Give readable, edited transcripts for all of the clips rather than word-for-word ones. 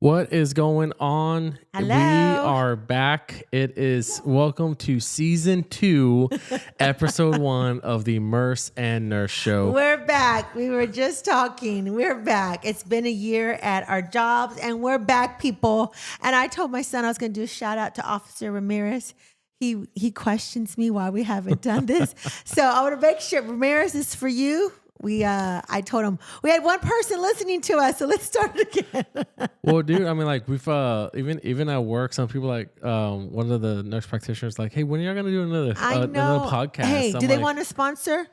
What is going on? Hello. We are back. It is welcome to season 2, episode 1 of the Merce and Nurse Show. We're back. We were just talking. We're back. It's been a year at our jobs and we're back, people. And I told my son I was going to do a shout out to Officer Ramirez. He questions me why we haven't done this. So I want to make sure Ramirez is for you. I told him we had one person listening to us, so let's start it again. Well, dude, I mean, like we've even at work, some people like one of the nurse practitioners like, hey, when are you gonna do another podcast? Hey, do they want to sponsor?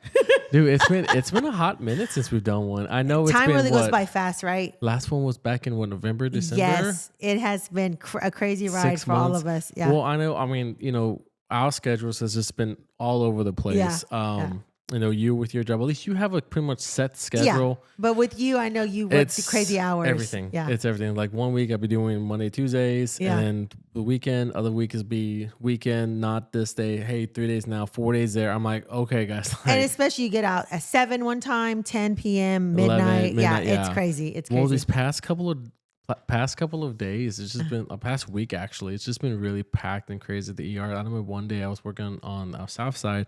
Dude, it's been a hot minute since we've done one. I know Time really goes by fast, right? Last one was back in November, December. Yes, it has been a crazy ride 6 for months. all of us. Yeah. Well, I know. I mean, our schedules has just been all over the place. Yeah. You with your job, at least you have a pretty much set schedule. Yeah, but with you, I know you work the crazy hours. Everything. Yeah. It's everything. Like 1 week I'll be doing Monday, Tuesdays, Yeah. and then the weekend, other week is be weekend, not this day. Hey, 3 days now, 4 days there. I'm like, okay, guys. Like, And especially you get out at 7 one time, 10 p.m., 11, midnight. yeah. It's crazy. It's crazy. Well, these past couple of days, it's just been a past week actually. It's just been really packed and crazy at the ER. I remember one day I was working on our south side.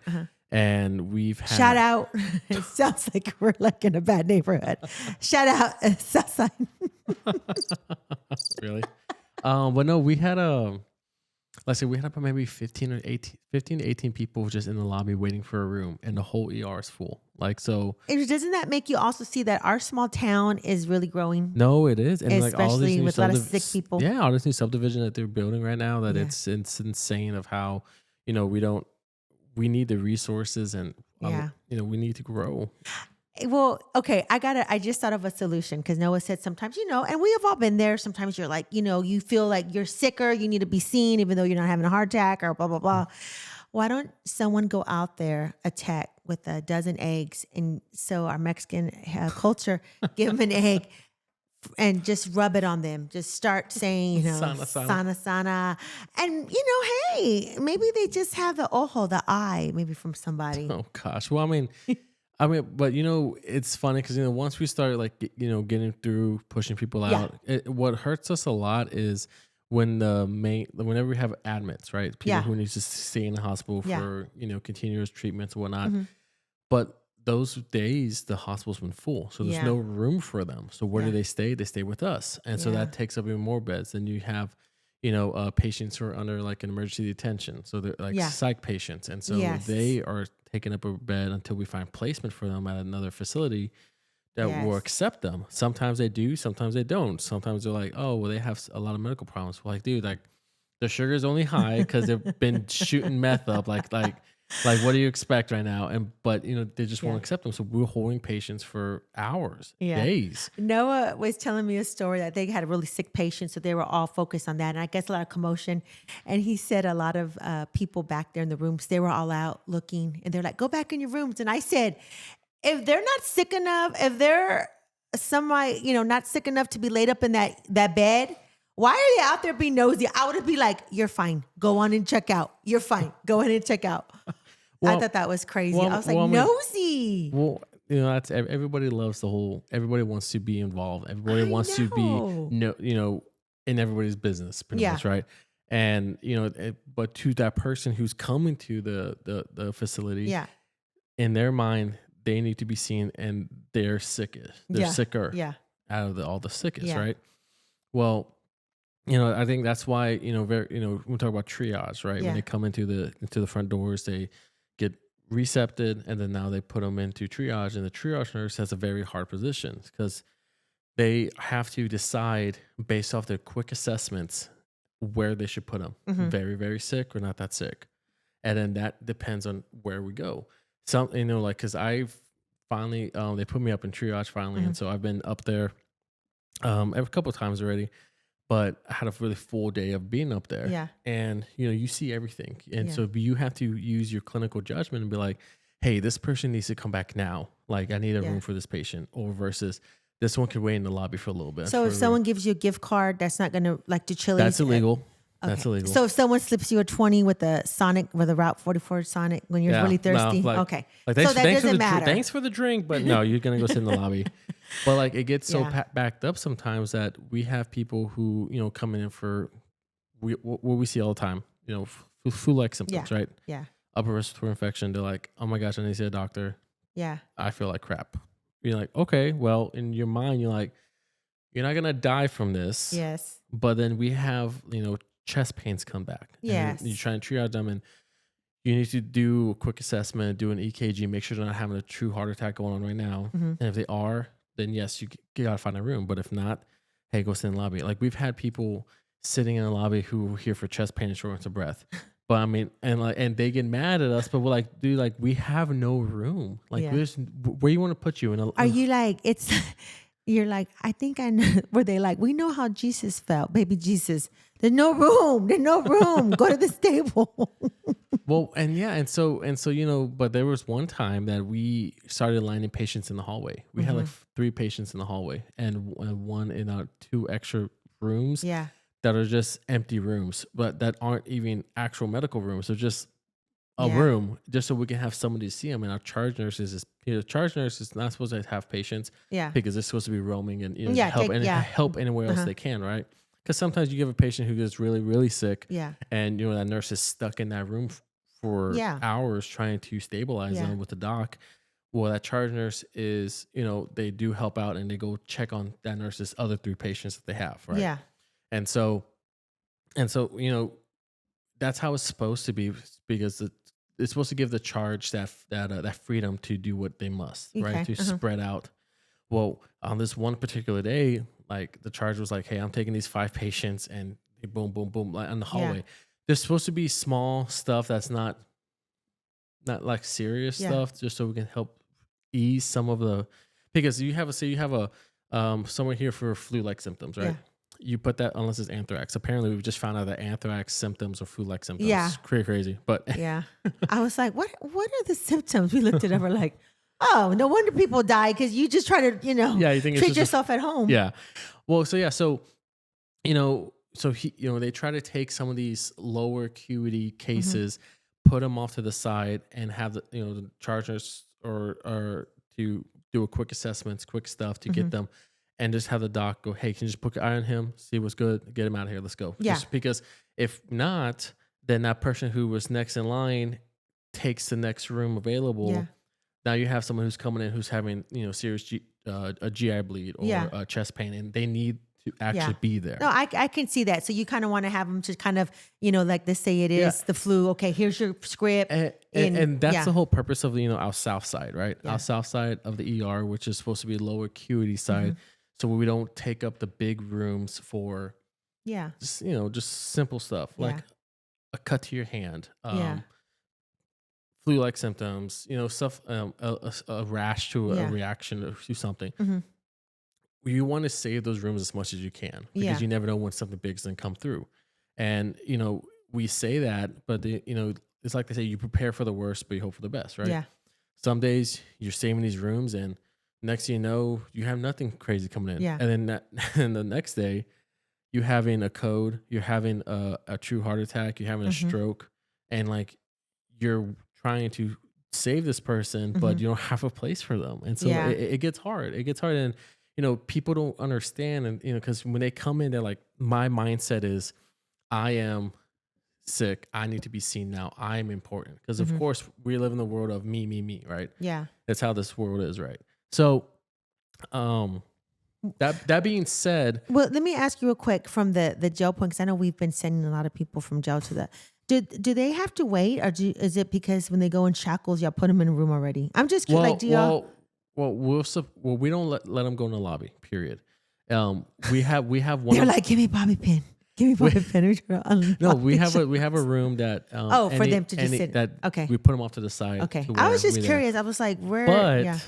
And we've had Shout out. It sounds like we're like in a bad neighborhood. Shout out Southside. Really? But no, we had let's say we had about maybe 15 to 18 people just in the lobby waiting for a room, and the whole ER is full. Like, so Doesn't that make you also see that our small town is really growing? no, it is. And like all these Especially new with a lot of sick people. Yeah, all this new subdivision that they're building right now, that Yeah. it's insane of how, we need the resources and Yeah. we need to grow. Well, okay, I just thought of a solution because Noah said sometimes, and we have all been there. Sometimes you're like, you feel like you're sicker, you need to be seen, even though you're not having a heart attack or blah, blah, blah. Why don't someone go out there, attack with a dozen eggs? And so our Mexican culture, give them an egg and just rub it on them. Just start saying, Sana, sana. sana. And, hey, maybe they just have the eye, maybe from somebody. Oh gosh. Well, but it's funny because once we started getting through pushing people out, what hurts us a lot is whenever we have admits, right? People who need to stay in the hospital for continuous treatments and whatnot. But those days the hospital's been full, so there's no room for them. So where do they stay? They stay with us, and so that takes up even more beds. Then you have patients who are under like an emergency detention, so they're like psych patients, and so they are taking up a bed until we find placement for them at another facility that will accept them. Sometimes they do, sometimes they don't. Sometimes they're like, oh, well, they have a lot of medical problems. We're like, dude, like the sugar's only high because they've been shooting meth up. Like, what do you expect right now? But they just won't accept them. So we're holding patients for hours, days. Noah was telling me a story that they had a really sick patient, so they were all focused on that. And I guess a lot of commotion. And he said a lot of people back there in the rooms, they were all out looking, and they're like, go back in your rooms. And I said, if they're not sick enough, if they're somebody, not sick enough to be laid up in that bed, why are they out there being nosy? I would be like, you're fine. Go on and check out. You're fine. Go in and check out. I thought that was crazy. I was like, nosy. Well, that's everybody loves everybody wants to be involved. Everybody wants to be, in everybody's business, pretty much, right? And, but to that person who's coming to the facility, in their mind, they need to be seen and they're sicker. They're sicker out of all the sickest, right? Well, I think that's why, we talk about triage, right? When they come into the front doors, they get recepted, and then now they put them into triage, and the triage nurse has a very hard position because they have to decide based off their quick assessments where they should put them. Very, very sick or not that sick. And then that depends on where we go. Some, because I've finally, they put me up in triage finally. And so I've been up there a couple of times already. But I had a really full day of being up there. Yeah. And, you see everything. And so you have to use your clinical judgment and be like, hey, this person needs to come back now. Like, I need a room for this patient. Or versus this one could wait in the lobby for a little bit. So if someone gives you a gift card, that's not going to like to Chili's. That's illegal. Okay. That's illegal. So if someone slips you a 20 with a Route 44 Sonic when you're really thirsty, okay. Like, so that doesn't matter. Thanks for the drink, but no, you're gonna go sit in the lobby. But like it gets so backed up sometimes that we have people who coming in for what we see all the time. Flu-like symptoms, right? Yeah. Upper respiratory infection. They're like, oh my gosh, I need to see a doctor. Yeah. I feel like crap. You're like, okay, well, in your mind, you're like, you're not gonna die from this. Yes. But then we have chest pains come back. Yes. You try and triage them, and you need to do a quick assessment, do an EKG, make sure they're not having a true heart attack going on right now. Mm-hmm. And if they are, then yes, you got to find a room. But if not, hey, go sit in the lobby. Like we've had people sitting in the lobby who were here for chest pain and shortness of breath. But I mean, and they get mad at us, but we're like, dude, like we have no room. Like where you want to put you in a. Are you like, you're like, I think I know. Were they like, we know how Jesus felt, baby Jesus. There's no room. There's no room. Go to the stable. Well, and so but there was one time that we started lining patients in the hallway. We had like 3 patients in the hallway and one in our 2 extra rooms. Yeah. That are just empty rooms, but that aren't even actual medical rooms. They're just a room, just so we can have somebody to see them. And our charge nurses charge nurse is not supposed to have patients, because they're supposed to be roaming and help anywhere else they can, right? Because sometimes you give a patient who gets really, really sick, and that nurse is stuck in that room for hours trying to stabilize them with the doc. Well, that charge nurse is, they do help out and they go check on that nurse's other 3 patients that they have, right? Yeah. And so, that's how it's supposed to be, because it's supposed to give the charge that freedom to do what they must, right? To spread out. Well, on this one particular day, like the charge was like, hey, I'm taking these 5 patients, and boom, boom, boom, like on the hallway. There's supposed to be small stuff that's not like serious stuff, just so we can help ease some of the, because you have someone here for flu-like symptoms, right? Yeah. You put that, unless it's anthrax. Apparently, we've just found out that anthrax symptoms are flu-like symptoms. Yeah. It's crazy. But I was like, what are the symptoms? We looked it up. We're like, oh, no wonder people die, because you just try to, you think treat yourself at home. Yeah. Well, so they try to take some of these lower acuity cases, put them off to the side, and have the chargers or to do a quick assessments, quick stuff to get them. And just have the doc go, hey, can you just put your eye on him, see what's good, get him out of here, let's go. Yeah. Just because if not, then that person who was next in line takes the next room available. Yeah. Now you have someone who's coming in who's having serious a GI bleed or a chest pain, and they need to actually be there. No, I can see that. So you kind of want to have them to kind of like they say it is the flu. Okay, here's your script, and that's the whole purpose of our south side, right? Yeah. Our south side of the ER, which is supposed to be lower acuity side. So we don't take up the big rooms for just simple stuff like a cut to your hand, flu-like symptoms, stuff, a rash to a reaction to something. You want to save those rooms as much as you can, because you never know when something big's going to come through. And we say that, but it's like they say, you prepare for the worst, but you hope for the best, right? Yeah. Some days you're saving these rooms, and next thing you know, you have nothing crazy coming in. Yeah. And then and the next day, you're having a code, you're having a true heart attack, you're having a stroke, and like you're trying to save this person, but you don't have a place for them. And so it gets hard. It gets hard. And, people don't understand. And, because when they come in, they're like, my mindset is, I am sick. I need to be seen now. I'm important. Because of course we live in the world of me, right? Yeah. That's how this world is, right? So, that being said, well, let me ask you real quick from the jail point, because I know we've been sending a lot of people from jail to the. Do they have to wait, or is it because when they go in shackles, y'all put them in a room already? I'm just curious. We don't let them go in the lobby. Period. We have one. They're like, give me Bobby pin. Give me Bobby pin. No, we have a room that. For them to just sit. That we put them off to the side. Okay, I was just curious. I was like, where?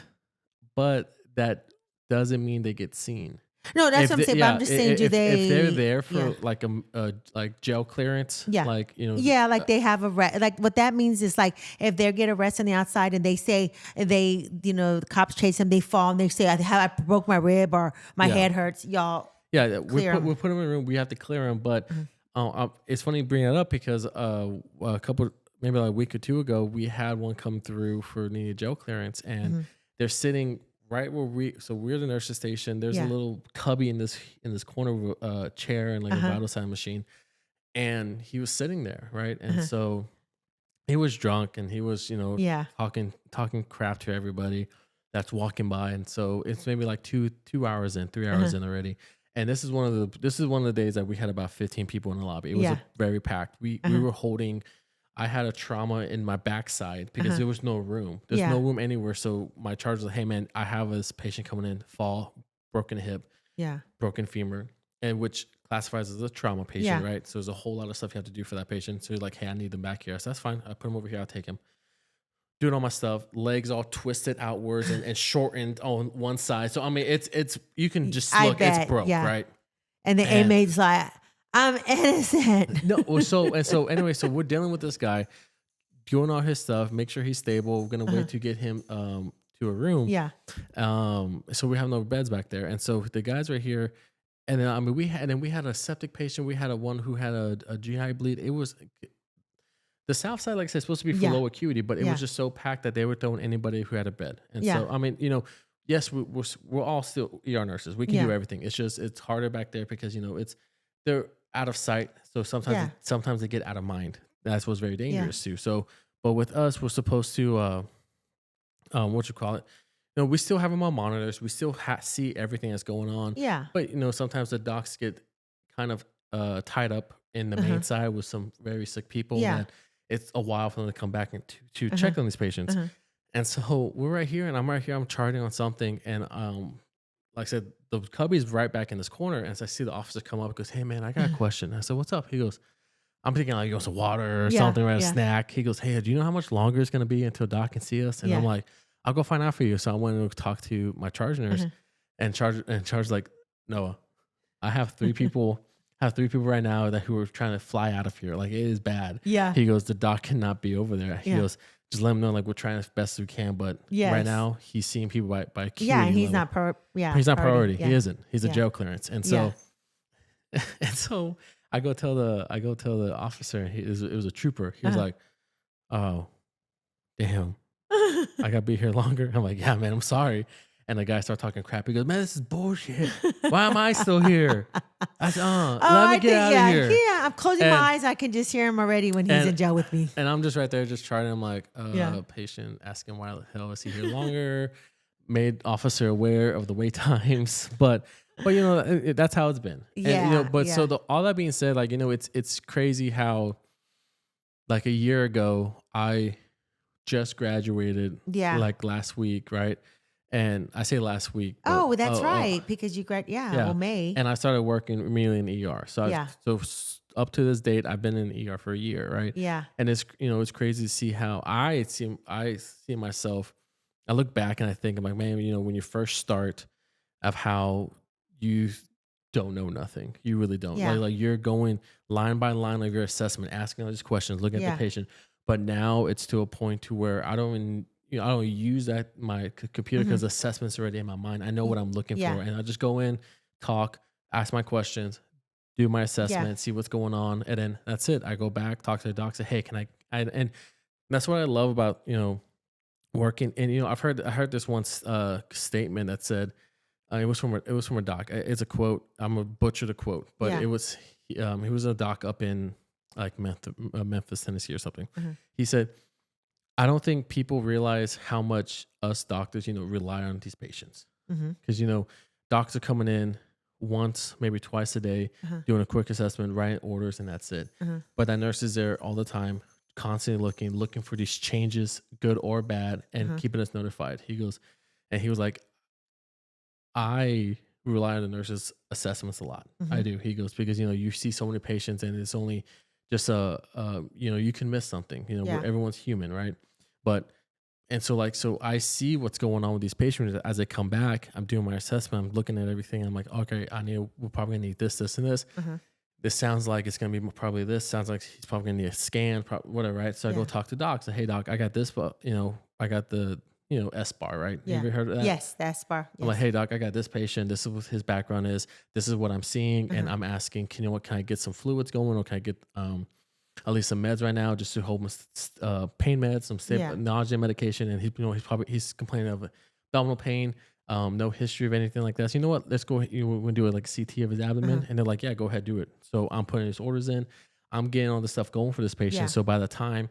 But that doesn't mean they get seen. No, that's If what I'm they, saying. But yeah, I'm just saying, do if they're they? there Yeah. for like like jail clearance, Yeah. like Yeah, like they have a like what that means is like if they get arrested on the outside and they say the cops chase them, they fall and they say I broke my rib or my yeah, head hurts, y'all yeah, clear them. we put them in a room. We have to clear them, but it's funny you bring it up because a couple maybe like a week or two ago, we had one come through for needed jail clearance, and they're sitting right where we're the nurse's station. There's a Yeah. little cubby in this corner of a chair and like a vital sign machine, and he was sitting there, right, and so he was drunk and he was Yeah. talking crap to everybody that's walking by, and so it's maybe like 2 hours in, 3 hours in already. And this is one of the days that we had about 15 people in the lobby. It was Yeah. very packed. We were holding. I had a trauma in my backside because there was no room. There's Yeah. no room anywhere. So my charge was like, hey man, I have this patient coming in, fall, broken hip, Yeah. broken femur, and which classifies as a trauma patient, right? So there's a whole lot of stuff you have to do for that patient. So you're like, hey, I need them back here. So that's fine. I put him over here. I'll take him. Doing all my stuff, legs all twisted outwards and shortened on one side. So I mean, it's you can just I look, it's bet, broke, yeah. right? And the And- inmate's like, I'm innocent. No, well, so anyway, so we're dealing with this guy, doing all his stuff, make sure he's stable. We're gonna wait to get him to a room. Yeah. So we have no beds back there, and so the guys right here, and then I mean we had a septic patient. We had one who had a GI bleed. It was the south side, like I said, supposed to be for Yeah. low acuity, but it Yeah. was just so packed that they were throwing anybody who had a bed. And Yeah. so I mean, yes, we're all still ER nurses. We can do Yeah. everything. It's just it's harder back there because they're out of sight. So Yeah. sometimes they get out of mind. That's what's very dangerous too. So, but with us, we're supposed to what you call it? We still have them on monitors. We still see everything that's going on. Yeah. But sometimes the docs get kind of tied up in the main side with some very sick people. Yeah. That it's a while for them to come back and to check on these patients. And so we're right here, and I'm right here. I'm charting on something, and like I said, the cubby's right back in this corner. And so I see the officer come up and goes, "Hey man, I got a question." I said, "What's up?" He goes, "I'm thinking like some water or something, or a snack." He goes, "Hey, do you know how much longer it's gonna be until doc can see us?" And I'm like, "I'll go find out for you." So I went to talk to my charge nurse, and charge like, "Noah, I have 3 people." Right now who are trying to fly out of here. Like, it is bad. Yeah. He goes, the doc cannot be over there. He Yeah. goes, just let him know, like, we're trying as best as we can. But right now, he's seeing people by acuity Yeah. And he's level. not He's not priority. Yeah. He isn't. He's a Yeah. jail clearance. And so, and so I go tell the officer, it was a trooper. He was like, "Oh, damn, I gotta be here longer." I'm like, "Yeah, man, I'm sorry." And the guy started talking crap. He goes, "Man, this is bullshit. Why am I still here?" I said, let me get out of here. Yeah, I'm closing my eyes. I can just hear him already when he's in jail with me. And I'm just right there, just charting. I'm like, patient asking why the hell is he here longer? Made officer aware of the wait times, but that's how it's been. Yeah, And, so all that being said, like it's crazy how like a year ago I just graduated. Yeah. Like last week, right? And I say last week. Oh, that's right. Because you May. And I started working immediately in the ER. So up to this date, I've been in the ER for a year, right? Yeah. And it's it's crazy to see how I see myself. I look back and I think I'm like, man, when you first start, of how you don't know nothing. You really don't. Yeah. Like you're going line by line of your assessment, asking all these questions, looking at the patient. But now it's to a point to where I don't use my computer because the assessment's already in my mind. I know what I'm looking for, and I just go in, talk, ask my questions, do my assessment, see what's going on, and then that's it. I go back, talk to the doc, say, "Hey, can I?" And that's what I love about working. And I heard this one statement that said it was from a doc. It's a quote. I'm gonna butcher the quote, but it was he was a doc up in like Memphis, Tennessee, or something. He said, "I don't think people realize how much us doctors, rely on these patients. Because, docs are coming in once, maybe twice a day, doing a quick assessment, writing orders, and that's it. But that nurse is there all the time, constantly looking for these changes, good or bad, and keeping us notified." He goes, and he was like, "I rely on the nurses' assessments a lot. I do." He goes, because, you see so many patients and it's only just you can miss something, where everyone's human, right? But and so like, so I see what's going on with these patients as they come back. I'm doing my assessment. I'm looking at everything. I'm like, okay, we're probably gonna need this, and this. This sounds like it's gonna be probably this. Sounds like he's probably gonna need a scan, whatever, right? So I go talk to doc. Say, hey doc, I got this, but I got the SBAR, right? Yeah. You ever heard of that? Yes, the SBAR. I'm like, hey doc, I got this patient. This is what his background is. This is what I'm seeing, and I'm asking, can I get some fluids going, or can I get at least some meds right now, just to hold my pain meds, some nausea medication, and he's complaining of abdominal pain. No history of anything like that. So you know what? Let's go. We'll do like a CT of his abdomen, and they're like, "Yeah, go ahead, do it." So I'm putting his orders in. I'm getting all this stuff going for this patient. Yeah. So by the time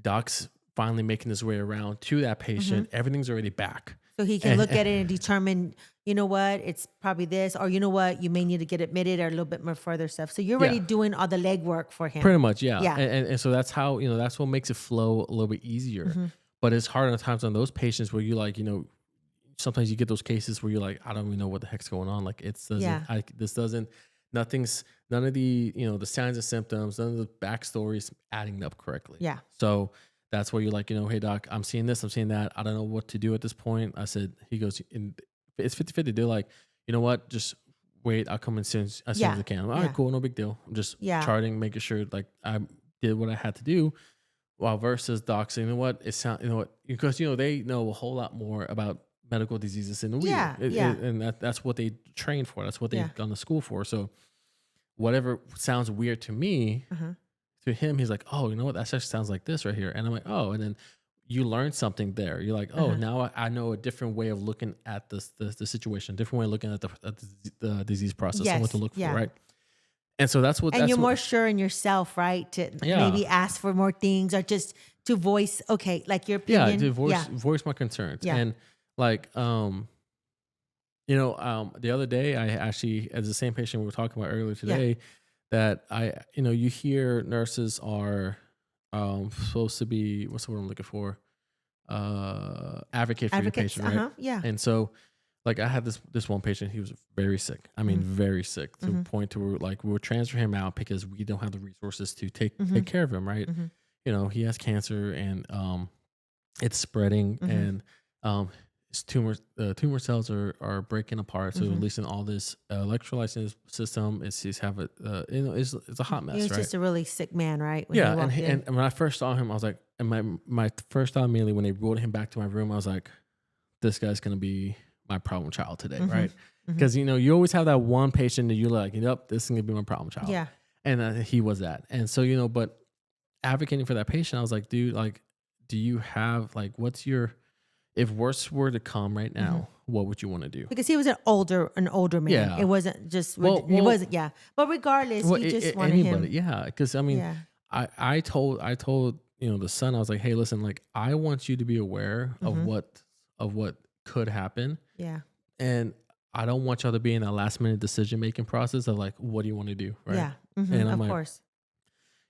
doc's finally making his way around to that patient, everything's already back. So he can look at it and determine, you know what, it's probably this, or you know what, you may need to get admitted, or a little bit more further stuff. So you're already doing all the legwork for him. Pretty much, yeah. Yeah. And so that's how that's what makes it flow a little bit easier. But it's hard at times on those patients where you like sometimes you get those cases where you're like, I don't even know what the heck's going on. Like none of the, the signs and symptoms, none of the backstories adding up correctly. Yeah. So that's where you're like, hey doc, I'm seeing this, I'm seeing that. I don't know what to do at this point. I said, he goes, it's 50-50. They're like, you know what? Just wait. I'll come in as soon as I can. I'm like, all right, cool. No big deal. I'm just charting, making sure like I did what I had to do. While versus docs, because they know a whole lot more about medical diseases than we do. And that's what they train for. That's what they've gone to school for. So whatever sounds weird to me, to him, he's like, oh, you know what? That actually sounds like this right here. And I'm like, oh, and then you learn something there. You're like, oh, now I know a different way of looking at the situation, different way of looking at the disease process and what to look for, right? And so that's what. And you're more sure in yourself, right? To maybe ask for more things, or just to voice, like your opinion. Yeah, to voice my concerns. Yeah. And like, the other day, I actually, as the same patient we were talking about earlier today, that you hear nurses are supposed to be, what's the word I'm looking for? Advocate for your patient, right? Yeah. And so, like, I had this one patient, he was very sick. I mean, very sick, to the point to where like we would transfer him out because we don't have the resources to take care of him, right? He has cancer, and it's spreading, and his tumor cells are breaking apart. So releasing all this electrolytes in his system. It's a hot mess. He was just a really sick man, right? When and when I first saw him, I was like, and my first thought immediately when they brought him back to my room, I was like, this guy's gonna be my problem child today, right? Because you always have that one patient that you're like, yep, this is gonna be my problem child. Yeah. And he was that, and so but advocating for that patient, I was like, dude, like, do you have like, what's your, if worse were to come right now, what would you want to do? Because he was an older man. Yeah. It wasn't just, it wasn't, But regardless, you just wanted anybody, him. Yeah. Because I mean, I told the son, I was like, hey, listen, like, I want you to be aware of what could happen. Yeah. And I don't want y'all to be in that last minute decision making process of like, what do you want to do? Right. Yeah. And I'm of course.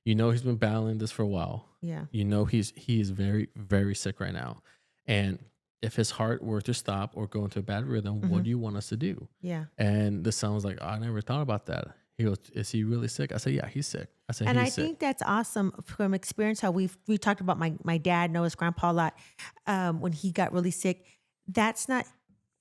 He's been battling this for a while. Yeah. He is very, very sick right now. And if his heart were to stop or go into a bad rhythm, what do you want us to do? Yeah. And the son was like, I never thought about that. He goes, is he really sick? I said, yeah, he's sick. I said, and he's I sick. think that's awesome from experience. How we talked about my dad, Noah's grandpa, a lot when he got really sick. That's not,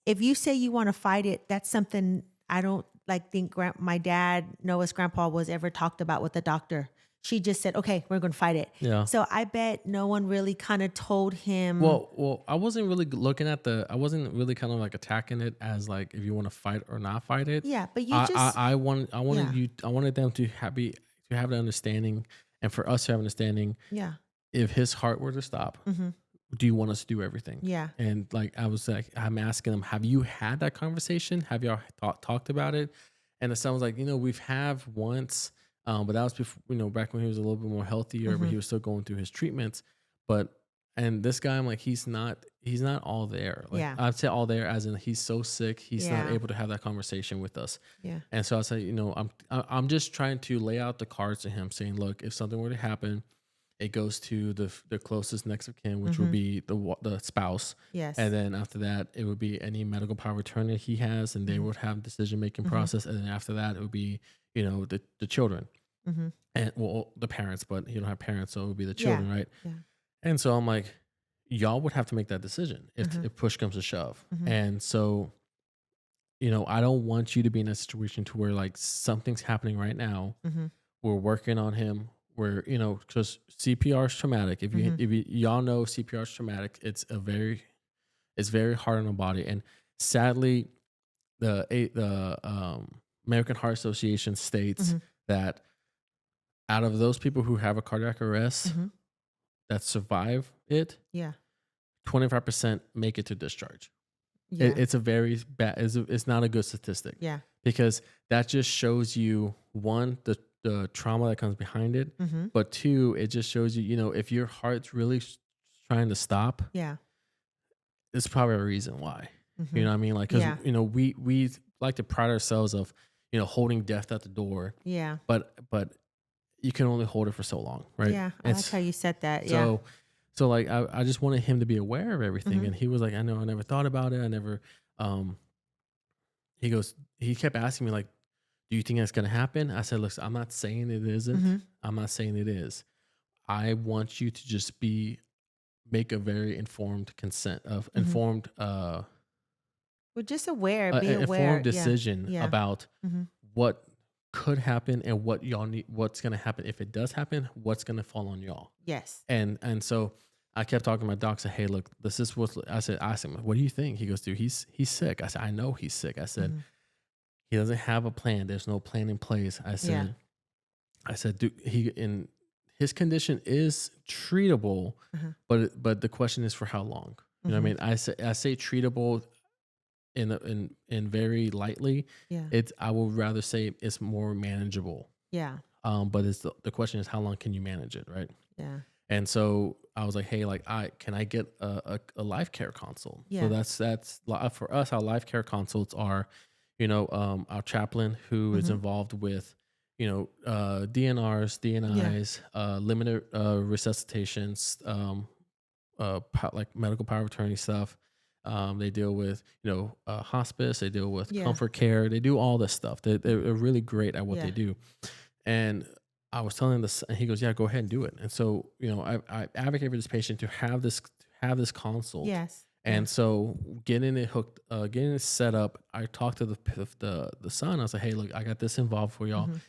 if you say you want to fight it, that's something I don't think my dad, Noah's grandpa, was ever talked about with the doctor. She just said, okay, we're going to fight it. Yeah. So I bet no one really kind of told him. Well, I wasn't really looking at I wasn't really kind of like attacking it as like, if you want to fight or not fight it. Yeah. But I wanted them to have the understanding, and for us to have understanding. Yeah. If his heart were to stop, do you want us to do everything? Yeah. And like, I was like, I'm asking them, have you had that conversation? Have y'all talked about it? And the son was like, we've have once. But that was before, back when he was a little bit more healthier, but he was still going through his treatments. And this guy, I'm like, he's not all there. Like, I'd say all there as in he's so sick, he's not able to have that conversation with us. Yeah. And so I said, I'm just trying to lay out the cards to him, saying, look, if something were to happen, it goes to the closest next of kin, which would be the spouse. Yes. And then after that, it would be any medical power of attorney he has, and they would have decision making process. And then after that, it would be the children and the parents, but he don't have parents, so it would be the children, right? Yeah. And so I'm like, y'all would have to make that decision if push comes to shove. Mhm. And so, I don't want you to be in a situation to where like something's happening right now. Mhm. We're working on him. We're, because CPR is traumatic. Mhm. If you, y'all know CPR is traumatic, it's very hard on the body. And sadly, the American Heart Association states Mhm. that out of those people who have a cardiac arrest Mhm. that survive it, Yeah. 25% make it to discharge. Yeah. It's a very bad. It's not a good statistic Yeah. because that just shows you one the trauma that comes behind it, Mhm. but two, it just shows you if your heart's really trying to stop, Yeah. it's probably a reason why. You Mhm. know what I mean? Like because Yeah. we like to pride ourselves of holding death at the door, Yeah. but you can only hold it for so long, right? Yeah. I like It's how you said that. Yeah. so like I just wanted him to be aware of everything, Mhm. and he was like, I know, I never thought about it. I never. Um, he kept asking me like, do you think that's gonna happen? I said, look, I'm not saying it isn't. Mhm. I'm not saying it is. I want you to just make a very informed consent of Mhm. informed We're just aware. Be informed aware. Yeah. decision Yeah. about Mhm. what could happen and what y'all need, what's gonna happen if it does happen, what's gonna fall on y'all. Yes. And so I kept talking to my doc. Said, "Hey, look, this is what I said." I asked him, "What do you think?" He goes, "Dude, he's sick." I said, "I know he's sick." I said, Mhm. "He doesn't have a plan. There's no plan in place." Yeah. I said, "Dude, his condition is treatable, Uh-huh. but the question is for how long." You know what I Mhm. mean? I say treatable in very lightly. Yeah. I would rather say it's more manageable. Yeah. But the question is how long can you manage it, right? Yeah. And so I was like, hey, like can I get a life care consult? So Yeah. that's for us. Our life care consults are, our chaplain who is Mhm. involved with, DNRs, Yeah. DNIs, limited resuscitations, like medical power of attorney stuff. They deal with, hospice. They deal with Yeah. comfort care. They do all this stuff. They're really great at what they Yeah. do. And I was telling him this, and he goes, "Yeah, go ahead and do it." And so, I advocate for this patient to have this consult. Yes. Yeah. And so, getting it set up, I talked to the son. I was like, "Hey, look, I got this involved for y'all," Mhm.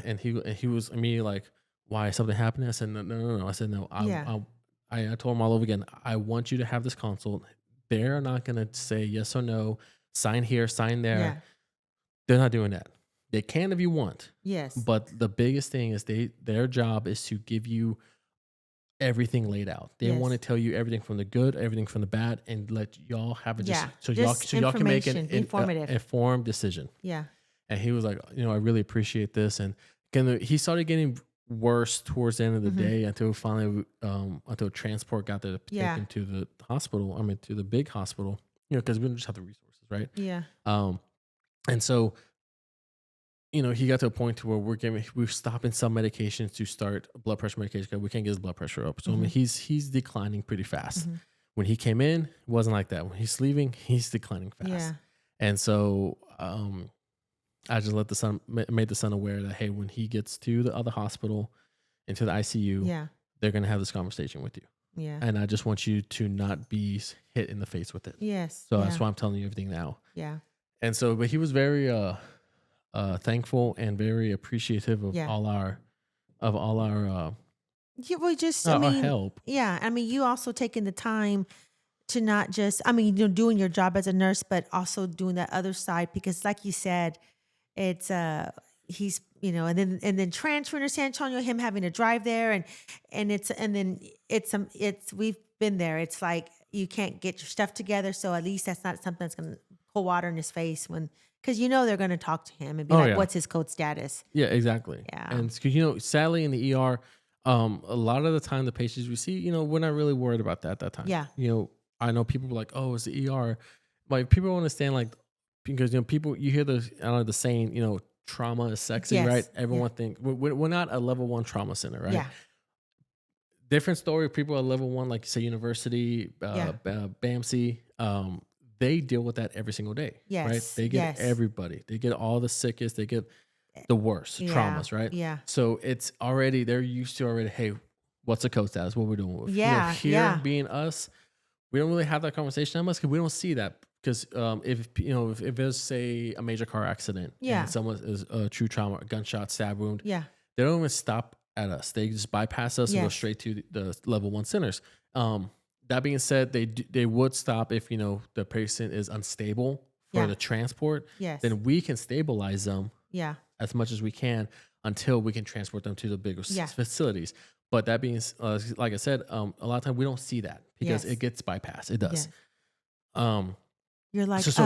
and he was immediately like, "Why, is something happening?" I said, "No, no, no, no." I said, "No, Yeah. I told him all over again. I want you to have this consult. They're not gonna say yes or no, sign here, sign there. Yeah. They're not doing that. They can if you want." Yes. But the biggest thing is their job is to give you everything laid out. They want to Yes. tell you everything from the good, everything from the bad, and let y'all have it Yeah. so Just y'all can make information. Be informative. informed decision. Yeah. And he was like, I really appreciate this. And he started getting worse towards the end of the Mhm. day until finally until transport got there to take Yeah. him to the hospital. I mean to the big hospital, because we don't just have the resources, right? Yeah. Um and so he got to a point to where we're stopping some medications to start blood pressure medication because we can't get his blood pressure up. So I mean, Mhm. he's declining pretty fast. Mhm. When he came in, it wasn't like that. When he's leaving, he's declining fast. Yeah. And so I just made the son aware that hey, when he gets to the other hospital, into the ICU, Yeah. they're gonna have this conversation with you. Yeah. And I just want you to not be hit in the face with it. Yes. So Yeah. that's why I'm telling you everything now. Yeah. And so, but he was very thankful and very appreciative of Yeah. all our Yeah. We just, our help. yeah. I mean, you also taking the time to not just, doing your job as a nurse, but also doing that other side because, like you said, it's he's and then transferring to San Antonio, him having to drive there, and then it's we've been there. It's like you can't get your stuff together, so at least that's not something that's gonna pull water in his face because they're gonna talk to him and be like, Yeah. "What's his code status?" Yeah, exactly. Yeah. And because sadly in the ER, a lot of the time the patients we see, we're not really worried about that at that time. Yeah. I know people were like, "Oh, it's the ER," like people don't understand like because people you hear the saying, trauma is sexy, Yes. right? Yeah. Everyone think we're not a level 1 trauma center, right? Yeah. Different story. People at level 1, like say university, Yeah. BAMC, they deal with that every single day, right? Yes. They get Yes. everybody. They get all the sickest. They get the worst Yeah. traumas, right? Yeah. So it's already they're used to already. Hey, what's the code status? What we're doing with Yeah. here Yeah. being us. we don't really have that conversation that much because we don't see that. Because if if there's say a major car accident Yeah. and someone is a true trauma, a gunshot, stab wound, Yeah. they don't even stop at us. They just bypass us and go Yes. straight to the level 1 centers. That being said, they would stop if the person is unstable for Yeah. the transport. Yes. Then we can stabilize them Yeah. as much as we can until we can transport them to the bigger Yeah. facilities. But that being like I said, a lot of times we don't see that because Yes. it gets bypassed. It does. Yes. You're like, So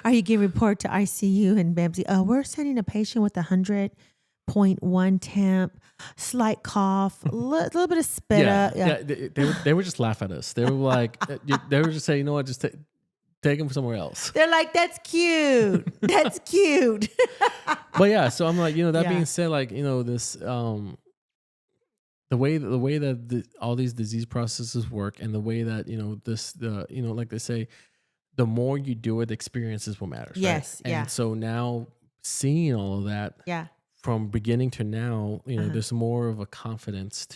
are you getting report to ICU and Bamsey? We're sending a patient with 100.1 temp, slight cough, a little bit of spit up. Yeah. They would just laugh at us. They were like, they were just saying, you know what, just take them somewhere else. They're like, that's cute. That's cute. But yeah, so I'm like, that Yeah. being said, like, this, the way that all these disease processes work, and the way that like they say, the more you do it, the experience is what matters. Yes. Right? Yeah. And so now seeing all of that, Yeah. from beginning to now, Uh-huh. there's more of a confidence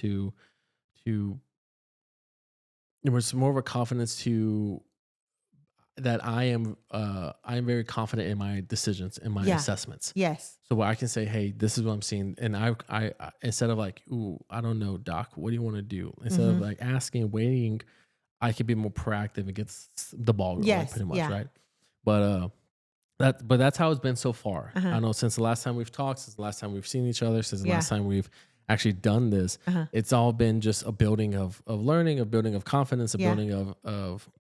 there's more of a confidence that I am very confident in my decisions and my Yeah. assessments. Yes. So where I can say, hey, this is what I'm seeing. And I instead of like, ooh, I don't know, doc, what do you want to do? Instead of like asking and waiting, I can be more proactive and get the ball rolling. Yes, Pretty much. yeah. Right. But that's how it's been so far. Uh-huh. I know since the last time we've talked, since the last time we've seen each other, since the Yeah. last time we've actually done this, Uh-huh. it's all been just a building of learning, a building of confidence, a Yeah. building of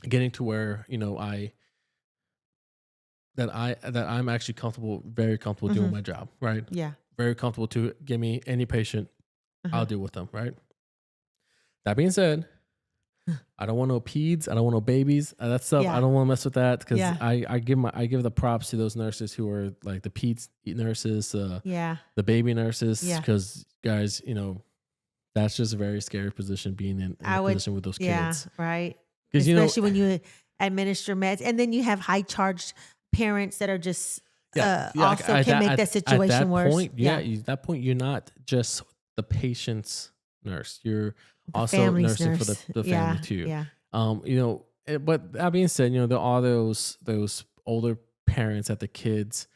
getting to where I'm actually comfortable, very comfortable doing my job, right? Yeah. Very comfortable to give me any patient, Uh-huh. I'll deal with them, right? That being said, I don't want no peds, I don't want no babies, that stuff. Yeah. I don't want to mess with that because Yeah. I give the props to those nurses who are like the peds nurses, Yeah. the baby nurses, Yeah. because guys, that's just a very scary position, being in a position with those Yeah. kids. Right. Because Especially when you administer meds, and then you have high charged parents that are just also can make that situation worse. Point, at that point, you're not just the patient's nurse. You're The also family's nursing nurse. for the family too. Yeah. But that being said, there are those older parents that the kids,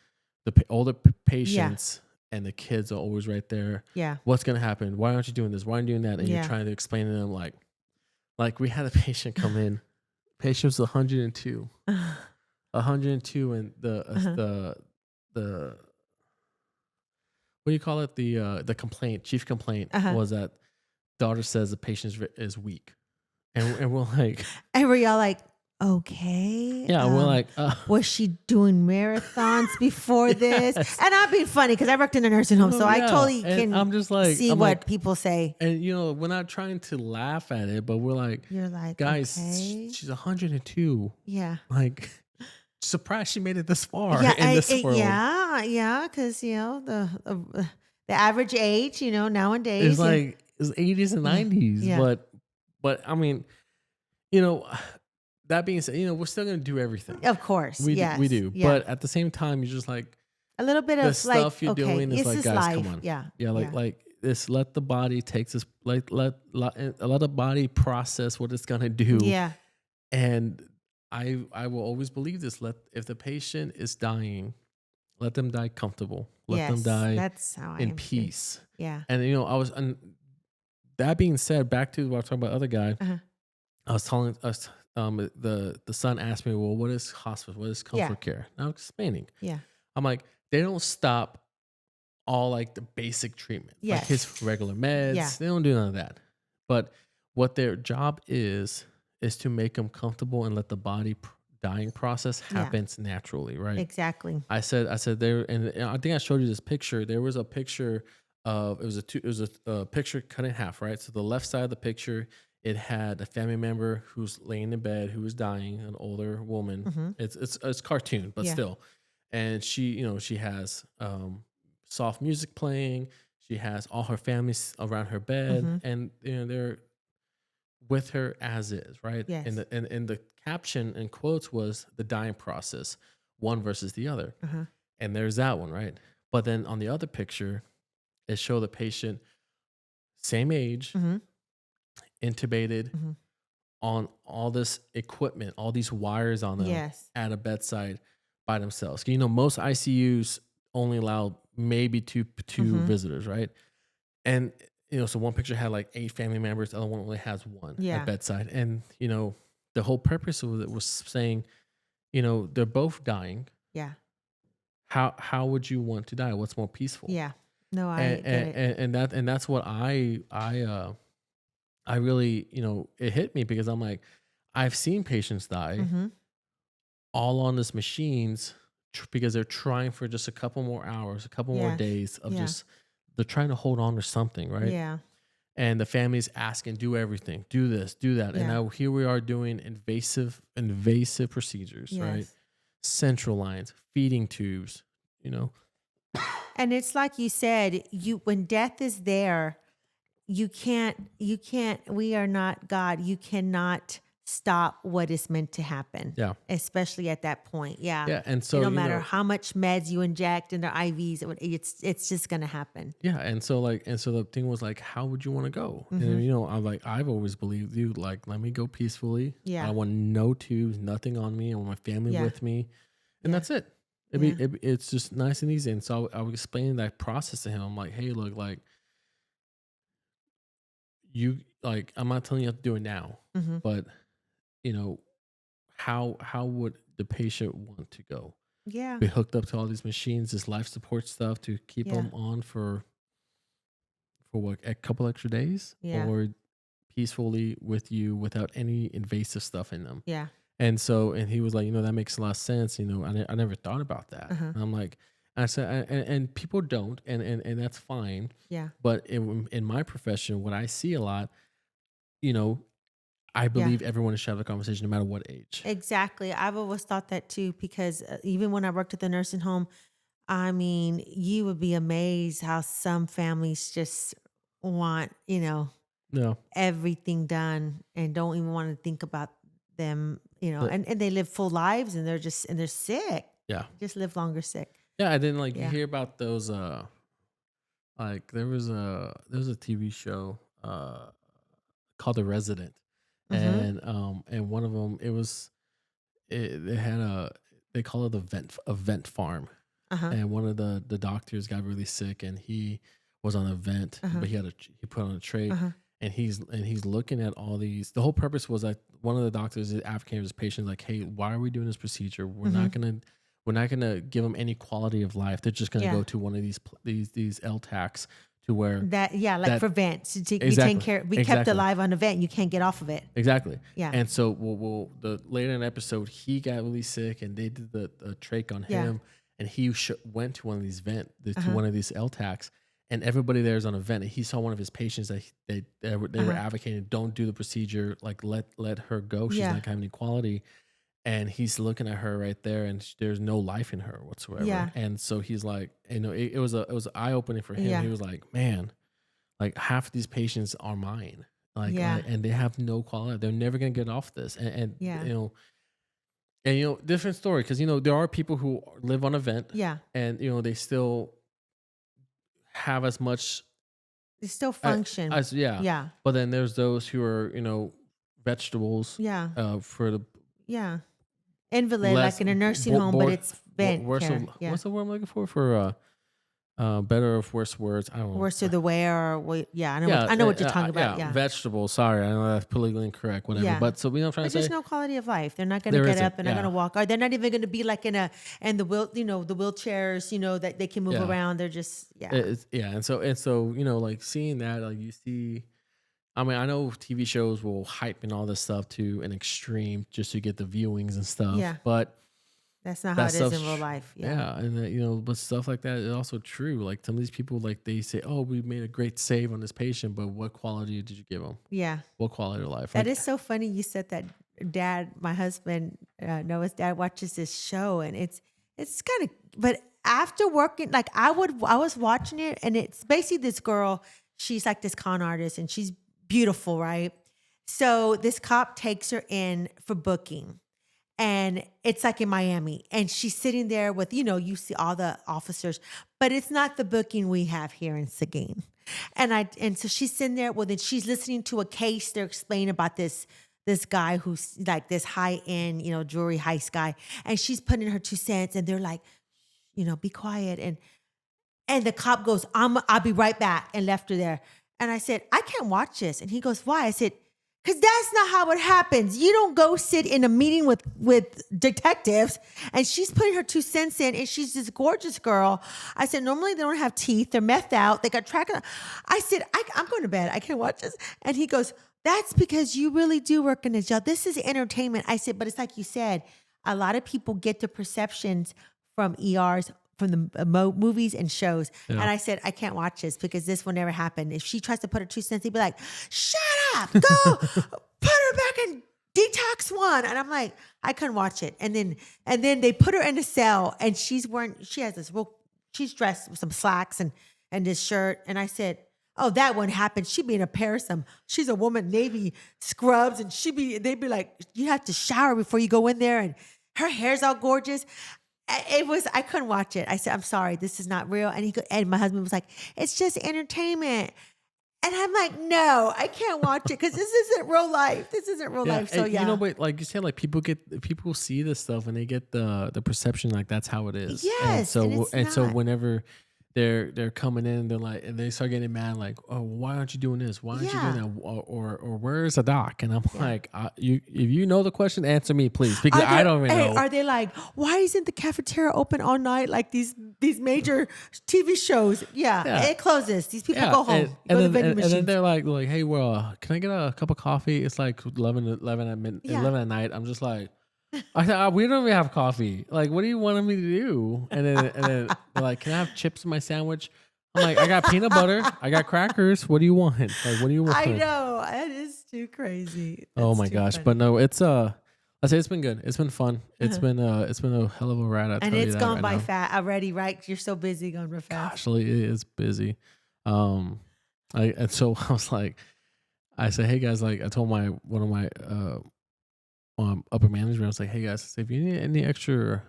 older patients and the kids are always right there. Yeah. What's going to happen? Why aren't you doing this? Why aren't you doing that? And Yeah. you're trying to explain to them like we had a patient come in. Patient was 102. 102, and the what do you call it? The chief complaint was that daughter says the patient is weak, and we're like, And were y'all like, okay? yeah, we're like, was she doing marathons before this? And I'm being funny because I worked in a nursing home, so I totally and can I'm just like, see what people say. and we're not trying to laugh at it, but we're like, You're like, guys, okay. she's 102. Yeah. Like, surprised she made it this far Yeah, in this world. yeah, because the average age, nowadays It's like it's 80s and 90s, Yeah. but I mean, that being said, we're still gonna do everything. of course, We yes, do, yeah. but at the same time, you're just like, a little bit the of stuff like, you're okay, doing is this like, is guys, life. come on, Yeah, like this. Let the body take this, let the body process what it's gonna do. yeah, And I will always believe this. If the patient is dying, let them die comfortable. Let them yes, die that's how I in am too. peace. Yeah, And and that being said, back to what I was talking about, the other guy. Uh-huh. I was telling us, the son asked me, well, what is hospice? What is comfort care? And I was explaining. yeah, I'm like, they don't stop all like the basic treatment, like Yes. his regular meds. Yeah. They don't do none of that. But what their job is to make them comfortable and let the body dying process Yeah. happens naturally, right? exactly. I said there, and I think I showed you this picture. There was a picture of it was a picture cut in half, right? So the left side of the picture, it had a family member who's laying in bed who was dying, an older woman. Mhm. It's cartoon, but Yeah. still, and she has soft music playing. She has all her family around her bed, Mhm. and they're with her as is, right? Yes. And the caption in quotes was the dying process, one versus the other. Uh-huh. And there's that one, right? But then on the other picture, it showed the patient, same age, Mhm. intubated, Mhm. on all this equipment, all these wires on them Yes. at a bedside by themselves. You know, most ICUs only allow maybe two Mm-hmm. visitors, right? And you know, so one picture had like 8 family members, the other one only has one at Yeah. bedside. And you know, the whole purpose of it was saying, you know, they're both dying. Yeah. How would you want to die? What's more peaceful? Yeah. No, I get it. And that's what I really, you know, it hit me because I'm like, I've seen patients die Mm-hmm. all on this machines because they're trying for just a couple more hours, a couple more Yes. days of Yeah. just they're trying to hold on to something, right? Yeah. And the family's asking, do everything, do this, do that, and Yeah. now here we are doing invasive procedures, right? Yes. Central lines, feeding tubes, you know. And it's like you said, when death is there, you can't, we are not God. You cannot stop what is meant to happen, Yeah, especially at that point. Yeah. yeah, and so No you matter know, how much meds you inject in their IVs, it's just going to happen. yeah, and so the thing was like, how would you want to go? Mm-hmm. And you know, I've always believed, dude, like let me go peacefully. Yeah. I want no tubes, nothing on me. I want my family Yeah. with me, and Yeah. that's it. It's just nice and easy. And so I was explaining that process to him. I'm like, hey, look, like you, like I'm not telling you how to do it now, Mm-hmm. but you know, how would the patient want to go? Yeah. Be hooked up to all these machines, this life support stuff to keep Yeah. them on for what, a couple extra days, Yeah. or peacefully with you without any invasive stuff in them. Yeah. And so, and he was like, you know, that makes a lot of sense. You know, I never thought about that. Uh-huh. And I'm like, I said, and people don't, and that's fine. Yeah. But in my profession, what I see a lot, you know, I Yeah. believe everyone should have a conversation no matter what age. Exactly. I've always thought that too, because even when I worked at the nursing home, I mean, you would be amazed how some families just want, No, everything done and don't even want to think about them, but and they live full lives and they're sick. yeah, Just live longer sick. yeah. I didn't like you Yeah. hear about those. Like there was a TV show called The Resident, Mm-hmm. and one of them they had they call it a vent farm. Uh-huh. And one of the doctors got really sick, and he was on a vent, Uh-huh. but he put on a tray, Uh-huh. and he's looking at all these. The whole purpose was that one of the doctors is advocating his patients like, hey, why are we doing this procedure? We're not gonna give them any quality of life. They're just gonna Yeah. go to one of these LTACs to where That, yeah, like that for vents to be exactly be kept alive on a vent. You can't get off of it. exactly. Yeah. And so the later in the episode, he got really sick, and they did the trach on Yeah. him, and he went to one of these to Uh-huh. one of these LTACs, and everybody there is on a vent. And he saw one of his patients that they were Uh-huh. advocating, don't do the procedure, like let her go. She's Yeah. not having any quality. And he's looking at her right there, and there's no life in her whatsoever. Yeah. And so he's like, you know, it was eye opening for him. Yeah. He was like, man, like half of these patients are mine, Yeah. and they have no quality. They're never gonna get off this. And Yeah. different story, because there are people who live on a vent, Yeah. and they still have as much They still function. as Yeah. But then there's those who are vegetables Yeah. for the Yeah. Invalid, less like in a nursing home, but board it's vent worse care. of, Yeah. what's the word I'm looking for better or worse words, I don't know. Worse to the wear, or yeah, I know. Yeah, I know what you're talking about. Yeah. vegetables. Sorry, I know that's politically incorrect, whatever. Yeah. But so what I'm trying There's to just say, no quality of life. They're not going to There get isn't, up. They're not going to yeah. walk. Or they're not even going to be like the wheelchairs, that they can move Yeah. around. They're just, yeah. and so like seeing that, like you see, I mean, I know TV shows will hype and all this stuff to an extreme just to get the viewings and stuff. Yeah. But That's not that how it is stuff's in real life. Yeah. yeah, and but stuff like that is also true. Like some of these people, like they say, "Oh, we made a great save on this patient," but what quality did you give them? Yeah. What quality of life? That Like, is so funny. You said that my husband, Noah's dad, watches this show, and it's kind of. But after working, like I was watching it, and it's basically this girl. She's like this con artist, and she's beautiful, right? So this cop takes her in for booking, and it's like in Miami, and she's sitting there with you see all the officers, but it's not the booking we have here in Seguin. And so she's sitting there. Well, then she's listening to a case. They're explaining about this this guy who's like this high end, jewelry heist guy, and she's putting in her 2 cents, and they're like, be quiet, and the cop goes, I'll be right back, and left her there. And I said, I can't watch this. And he goes, why? I said, because that's not how it happens. You don't go sit in a meeting with detectives, and she's putting her 2 cents in, and she's this gorgeous girl. I said, normally they don't have teeth. They're methed out. They got track. I said, I'm going to bed. I can't watch this. And he goes, that's because you really do work in a jail. This is entertainment. I said, but it's like you said, a lot of people get their perceptions from ERs, from the movies and shows. Yeah. And I said, I can't watch this because this will never happen. If she tries to put her 2 cents, he'd be like, shut up, go put her back in detox 1. And I'm like, I couldn't watch it. And then they put her in a cell, and she has this she's dressed with some slacks and this shirt. And I said, oh, that won't happen. She'd be in a pair of she's a woman, Navy scrubs. And they'd be like, you have to shower before you go in there. And her hair's all gorgeous. I couldn't watch it. I said, I'm sorry, this is not real. And my husband was like, it's just entertainment. And I'm like, no, I can't watch it because this isn't real life. This isn't real life. So yeah. But like you said, like people see this stuff and they get the perception like that's how it is. Yes. And so whenever they're coming in, they're like, and they start getting mad, like, oh, why aren't you doing this? Why aren't you doing that? Or where's the doc? And I'm like, if you know the question, answer me, please, because I don't even know. Are they like, why isn't the cafeteria open all night like these major TV shows? Yeah, it closes. These people go home. And then they're like, hey, well, can I get a cup of coffee? It's like 11 at night. I'm just like, we don't even have coffee. Like, what do you want me to do? And then they're like, can I have chips in my sandwich? I'm like, I got peanut butter. I got crackers. What do you want? Like, what do you want? I know. That is too crazy. Oh my gosh. Funny. But no, it's I say it's been good. It's been fun. It's been a hell of a ride. And it's gone by fast already, right? You're so busy going real fast. Actually, it is busy. So I was like, I said, hey guys, like I told one of my upper management, I was like, hey guys, if you need any extra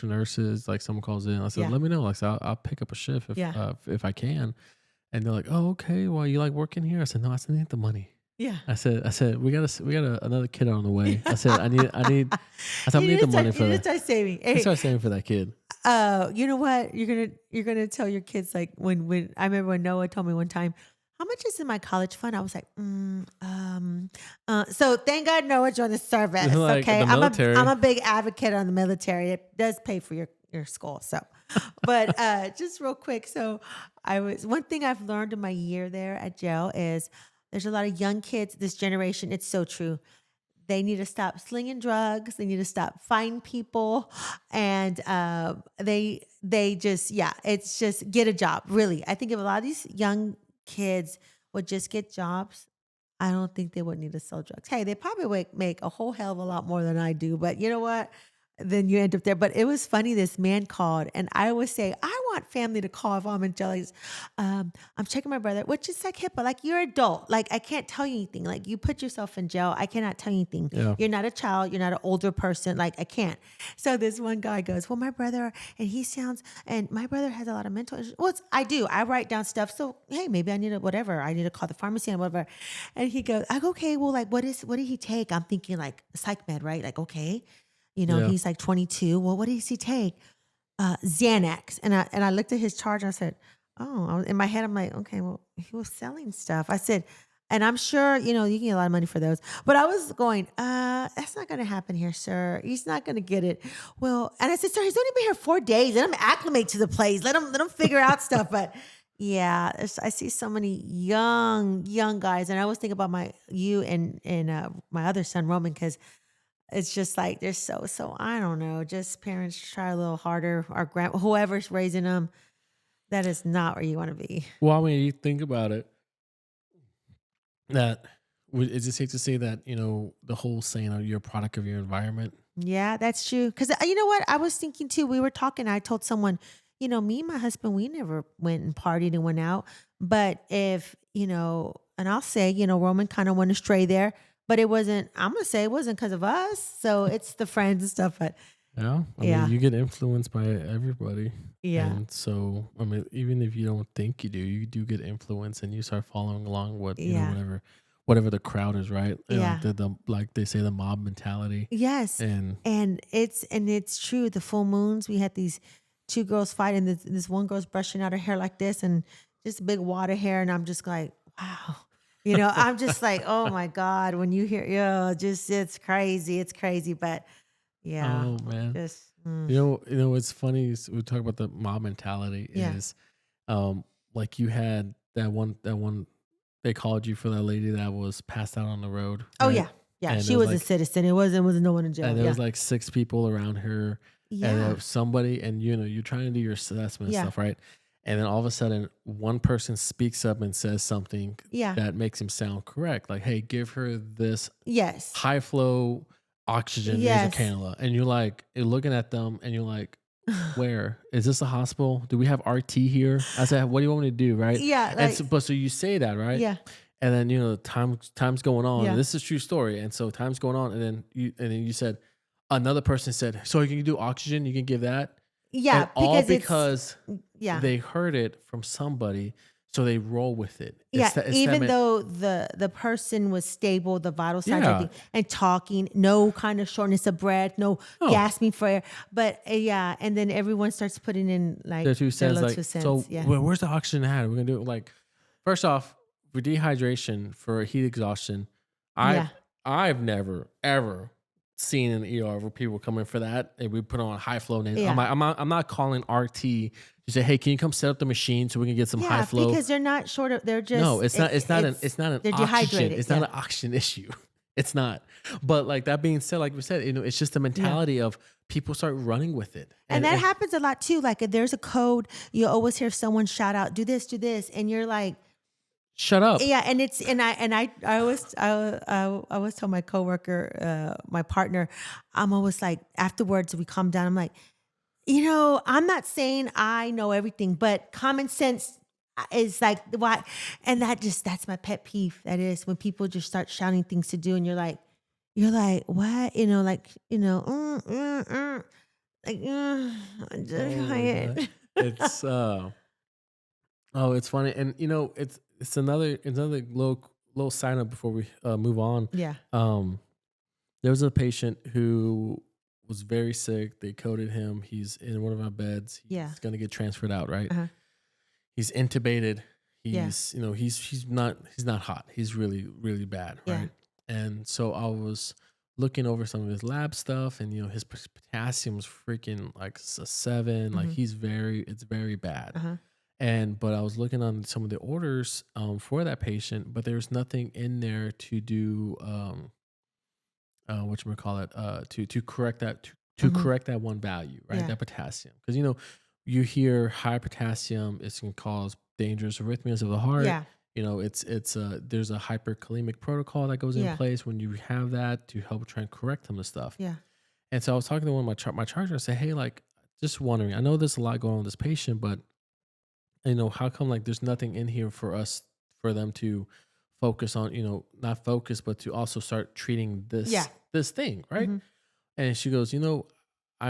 nurses, like someone calls in, I said, let me know. Like, so I'll pick up a shift if I can. And they're like, oh, okay. Well, you like working here? I said, no, I still need the money. Yeah. I said, we got another kid on the way. I said, I need the money for that. You need to start saving. Hey, start saving for that kid. You know what? You're gonna tell your kids, like when I remember when Noah told me one time, how much is in my college fund? I was like, so thank God Noah joined the service. Like okay. I'm a big advocate on the military. It does pay for your school. So, but just real quick. So one thing I've learned in my year there at jail is there's a lot of young kids, this generation. It's so true. They need to stop slinging drugs. They need to stop fighting people. And they just, it's just get a job. Really. I think if a lot of these young kids would just get jobs, I don't think they would need to sell drugs. Hey, they probably would make a whole hell of a lot more than I do, but you know what? Then you end up there. But it was funny, this man called, and I always say, I want family to call if I'm in jail. I'm checking my brother, which is like HIPAA. Like, you're adult. Like, I can't tell you anything. Like, you put yourself in jail. I cannot tell you anything. Yeah. You're not a child. You're not an older person. Like, I can't. So this one guy goes, well, my brother, and my brother has a lot of mental issues. Well, I do. I write down stuff. So, hey, maybe I need I need to call the pharmacy and whatever. And he goes, I go, okay, well, like, what did he take? I'm thinking like psych med, right? Like, okay. He's like 22. Well, what does he take? Xanax. And I looked at his charge. And I said, oh, in my head, I'm like, okay, well, he was selling stuff. I said, and I'm sure, you can get a lot of money for those. But I was going, that's not going to happen here, sir. He's not going to get it. Well, and I said, sir, he's only been here 4 days. Let him acclimate to the place. Let him figure out stuff. But yeah, I see so many young guys. And I always think about you and my other son, Roman, because it's just like they're so I don't know. Just parents try a little harder. Or whoever's raising them, that is not where you want to be. Well, I mean, you think about it. That is it safe to say that the whole saying you're a product of your environment? Yeah, that's true. Because you know what, I was thinking too. We were talking. I told someone, me and my husband, we never went and partied and went out. But if and I'll say, Roman kind of went astray there. But it wasn't, I'm going to say it wasn't because of us. So it's the friends and stuff. But I mean, you get influenced by everybody. Yeah. And so, I mean, even if you don't think you do get influenced and you start following along what, whatever the crowd is, right? Yeah. The like they say the mob mentality. Yes. And And it's true. The full moons, we had these two girls fighting. This one girl's brushing out her hair like this and just big water hair. And I'm just like, wow. I'm just like, oh my God, when you hear, just it's crazy. It's crazy. But yeah, oh man. just What's funny is we talk about the mob mentality Yeah. is like you had that one they called you for that lady that was passed out on the road. oh right? yeah. Yeah. And She it was a like citizen. It wasn't no one in jail. and there Yeah. was like 6 people around her and Yeah. somebody and you're trying to do your assessment and Yeah. stuff, right? And then all of a sudden one person speaks up and says something Yeah. that makes him sound correct. Like, hey, give her this Yes. high flow oxygen Yes. nasal cannula. And you're looking at them and you're like, where is this a hospital? Do we have RT here? I said, what do you want me to do? Right. Yeah. And so you say that, right? Yeah. And then, time's going on. Yeah. And this is a true story. And so time's going on. And then you said, another person said, so you can do oxygen. You can give that. Yeah. And all Because because yeah. they heard it from somebody. So they roll with it. Yeah, even that though the person was stable, the vital signs, Yeah. everything, and talking, no kind of shortness of breath, no Oh. gasping for air. But yeah, and then everyone starts putting in like their 2 their cents. little Like, 2 cents. so Yeah. where's the oxygen at? We're gonna do it like, first off, for dehydration, for heat exhaustion, I've never ever seen an ER where people come in for that and we put on high flow. And Yeah. I'm not calling RT to say, hey, can you come set up the machine so we can get some high flow? because they're not short of. They're just No, it's not an they're oxygen. dehydrated. It's not an oxygen issue. It's not. But like that being said, like we said, it's just the mentality of people start running with it. And that happens a lot too. Like if there's a code, you always hear someone shout out, do this, and you're like, shut up. yeah, and it's I always tell my coworker, my partner, I'm always like, afterwards we calm down, I'm like, I'm not saying I know everything, but common sense is like why, and that's my pet peeve. That is when people just start shouting things to do, and you're like, what, I'm just quiet. It's it's funny, and it's another little sign up before we move on. Yeah. There was a patient who was very sick. They coded him. He's in one of our beds. He's gonna get transferred out, right? Uh-huh. He's intubated. Yeah. He's not hot. He's really, really bad, Yeah. right? And so I was looking over some of his lab stuff, and his potassium was freaking like a 7. Like it's very bad. Uh-huh. But I was looking on some of the orders for that patient, but there's nothing in there to do to correct that correct that one value, right? Yeah. That potassium, because you hear high potassium, it can cause dangerous arrhythmias of the heart. Yeah. It's there's a hyperkalemic protocol that goes in Yeah. place when you have that to help try and correct some of the stuff. Yeah. And so I was talking to one of my charger. I said, hey, like, just wondering, I know there's a lot going on with this patient, but how come like there's nothing in here for them to focus on, not focus, but to also start treating this thing, right? Mhm. And she goes, I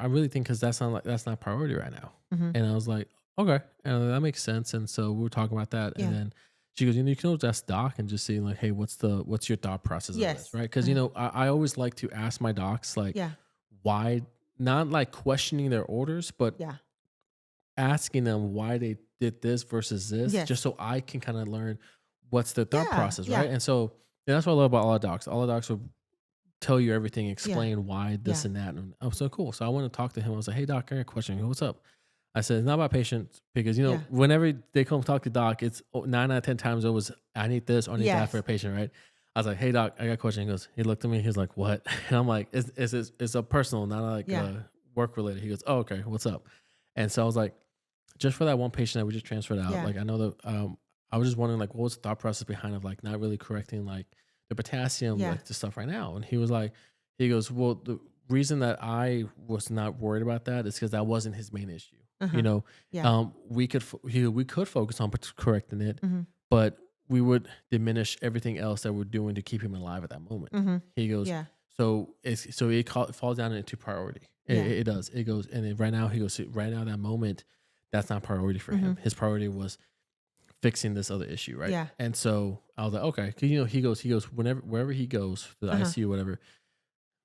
really think because that's not priority right now. Mhm. And I was like, okay, that makes sense. And so we were talking about that, Yeah. and then she goes, you can always ask doc and just say like, hey, what's your thought process of Yes. this, right? Because I always like to ask my docs like, Yeah. why, not like questioning their orders, but Yeah. asking them why they did this versus this, Yes. just so I can kind of learn what's the thought Yeah, process, yeah. right? And so that's what I love about all the docs. All the docs will tell you everything, explain why this Yeah. and that. And I was so cool. So I went to talk to him. I was like, hey, doc, I got a question. He goes, what's up? I said, it's not about patients because, Yeah. whenever they come talk to doc, it's 9 out of 10 times always, I need this or I need that Yes. for a patient, right? I was like, hey, doc, I got a question. He looked at me. He was like, what? And I'm like, it's a personal, not like Yeah. work related. He goes, oh, okay, what's up? And so I was like, just for that one patient that we just transferred out, Yeah. like I know that I was just wondering like what was the thought process behind of like not really correcting like the potassium, Yeah. like the stuff right now. And he goes, well, the reason that I was not worried about that is because that wasn't his main issue. Uh-huh. Yeah. We could focus on correcting it, Mhm. but we would diminish everything else that we're doing to keep him alive at that moment. Mhm. He goes, Yeah. so it falls down into priority. Yeah. It does. It goes, and then right now he goes, right now that moment, that's not priority for him. Mhm. His priority was fixing this other issue, right? Yeah. And so I was like, okay, 'cause, he goes wherever he goes to the ICU, whatever.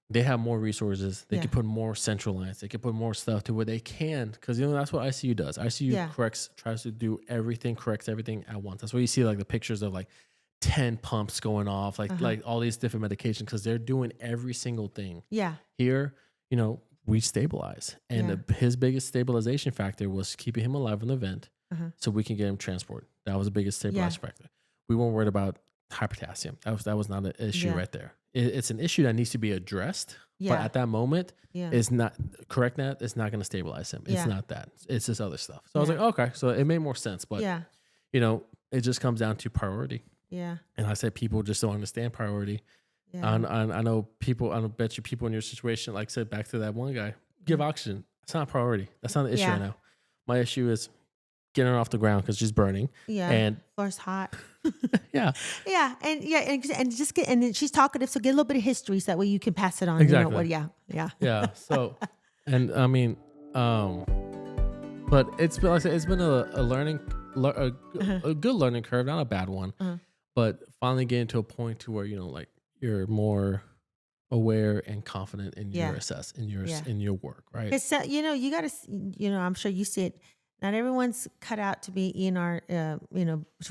They have more resources. They Yeah. can put more central lines. They can put more stuff to where they can, because that's what ICU does. ICU Yeah. tries to do everything, corrects everything at once. That's why you see like the pictures of like 10 pumps going off, like all these different medications, because they're doing every single thing. Yeah. Here, we stabilize, and Yeah. his biggest stabilization factor was keeping him alive in the vent, so we can get him transport. That was the biggest stabilization factor. We weren't worried about hyperpotassium. That was not an issue Yeah. right there. It's an issue that needs to be addressed, but Yeah. at that moment, Yeah. it's not correct. That it's not going to stabilize him. It's Yeah. not that. It's this other stuff. So I was Yeah. like, okay, so it made more sense. But Yeah. it just comes down to priority. Yeah. And I said people just don't understand priority. Yeah. And I know people. I bet you people in your situation, like I said, back to that one guy, give oxygen. That's not a priority. That's not the issue Yeah. right now. My issue is getting her off the ground because she's burning. Yeah. And Floor's hot. yeah, Yeah. And just get, and then she's talkative. So get a little bit of history so that way you can pass it on. Exactly. Yeah. Yeah. yeah. So, and I mean, but it's been, like I said, it's been a good learning curve, not a bad one, but finally getting to a point to where like you're more aware and confident in your in your work, right? Because you got to, I'm sure you see it. Not everyone's cut out to be ER, to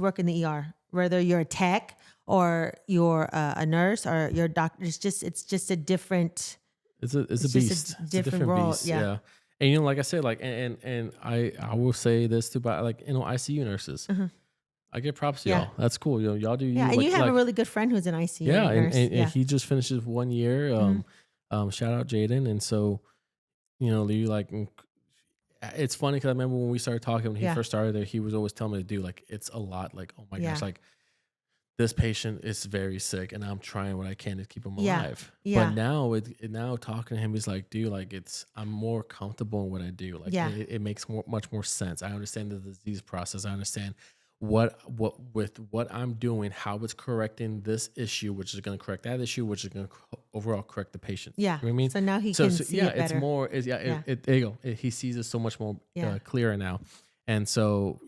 work in the ER. Whether you're a tech or you're a nurse or you're a doctor, it's just a different. It's a just beast. a It's a different role. beast. Yeah. And like I said, like and I will say this too, but like ICU nurses, I give props to y'all. That's cool. Y'all do. Yeah, and like, you have a really good friend who's an ICU nurse. And he just finishes 1 year. Shout out Jaden. And so, you like. It's funny because I remember when we started talking, when he first started there, he was always telling me to do like, it's a lot. Like, oh my gosh, like this patient is very sick and I'm trying what I can to keep him alive. Yeah. But now talking to him, he's like, dude, like I'm more comfortable in what I do. Like it makes much more sense. I understand the disease process. I understand what I'm doing, how it's correcting this issue, which is going to correct that issue, which is going to overall correct the patient. Yeah. You know what I mean? So now he can see it better. It's more, there you go. He sees it so much more clearer now. And so,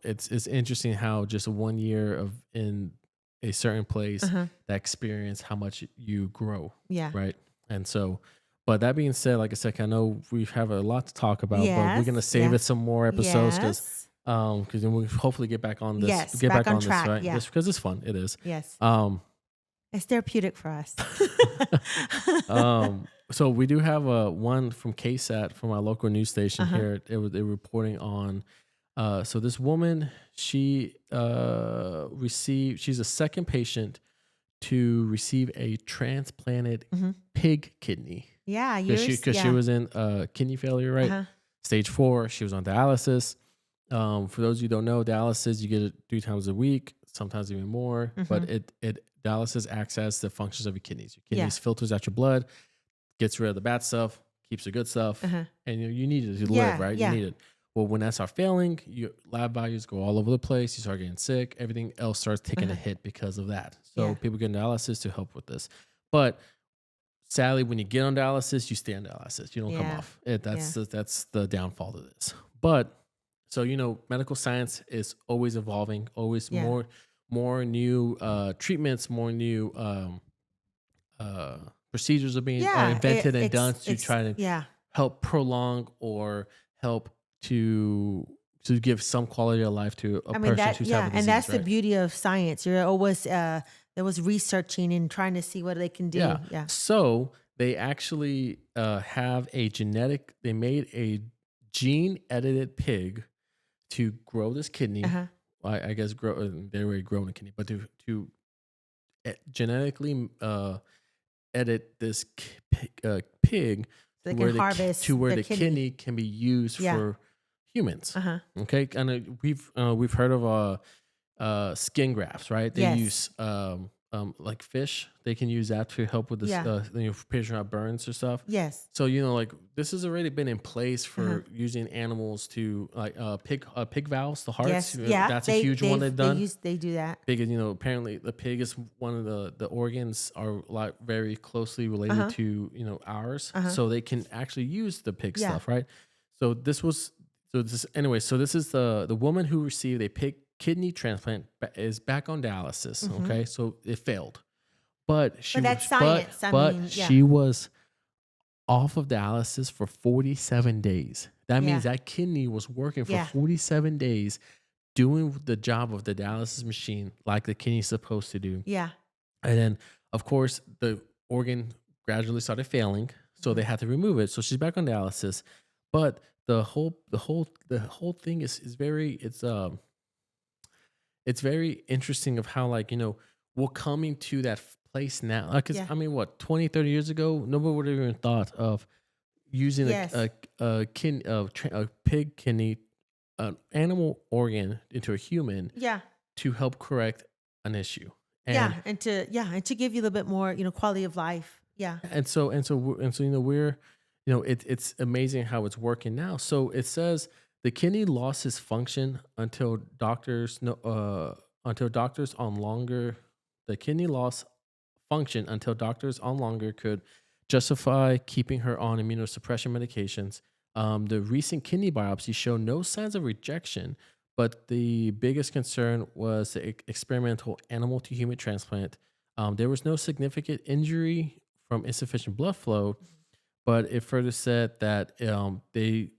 it's interesting how just 1 year in a certain place, that experience, how much you grow. Yeah. Right. And so, but that being said, like I said, I know we have a lot to talk about, but we're going to save it some more episodes because then we'll hopefully get back on this. Yes, get back on track, this, right? yeah. Just because it's fun. It is. Yes. It's therapeutic for us. So we do have one from KSAT from our local news station here. They're reporting on. So this woman, she's a second patient to receive a transplanted pig kidney. Yeah, because she was in kidney failure, right? Stage 4. She was on dialysis. For those of you who don't know, dialysis, you get it 3 times a week, sometimes even more. But dialysis acts as the functions of your kidneys. Your kidneys filters out your blood, gets rid of the bad stuff, keeps the good stuff, and you need it to live, right? You need it. Well, when that starts failing, your lab values go all over the place. You start getting sick. Everything else starts taking a hit because of that. So people get dialysis to help with this. But sadly, when you get on dialysis, you stay on dialysis. You don't come off. That's the downfall to this. But so, medical science is always evolving, always more new treatments, more new procedures are being invented and done to try to help prolong or help to give some quality of life to a person who's having disease. And that's the beauty of science. You're always there was researching and trying to see what they can do. Yeah. So they actually they made a gene edited pig to grow this kidney. I guess they already grown a kidney, but to genetically edit this pig so where the kidney can be used for humans. Okay, and we've heard of skin grafts, right? They use like fish. They can use that to help with this. Patient have burns or stuff. Yes. So like this has already been in place for using animals to like pig valves, the hearts. Yes. That's a huge one they've done. They do that because apparently the pig is one of the organs are like very closely related to ours, so they can actually use the pig stuff, right? So this is the woman who received a pig kidney transplant is back on dialysis. Mm-hmm. Okay, so it failed, but But that's science. but she was off of dialysis for 47 days. That means that kidney was working for 47 days, doing the job of the dialysis machine like the kidney's supposed to do. Yeah. And then, of course, the organ gradually started failing, so they had to remove it. So she's back on dialysis, but the whole thing is very it's very interesting of how, like, we're coming to that place now. Like, I mean, what, 20, 30 years ago, nobody would have even thought of using a pig kidney, an animal organ, into a human to help correct an issue. And to give you a little bit more, quality of life. Yeah. And so we're, it's amazing how it's working now. So it says the kidney lost its function until doctors on longer. The kidney lost function until doctors on longer could justify keeping her on immunosuppression medications. The recent kidney biopsy showed no signs of rejection, but the biggest concern was the experimental animal to human transplant. There was no significant injury from insufficient blood flow, but it further said that they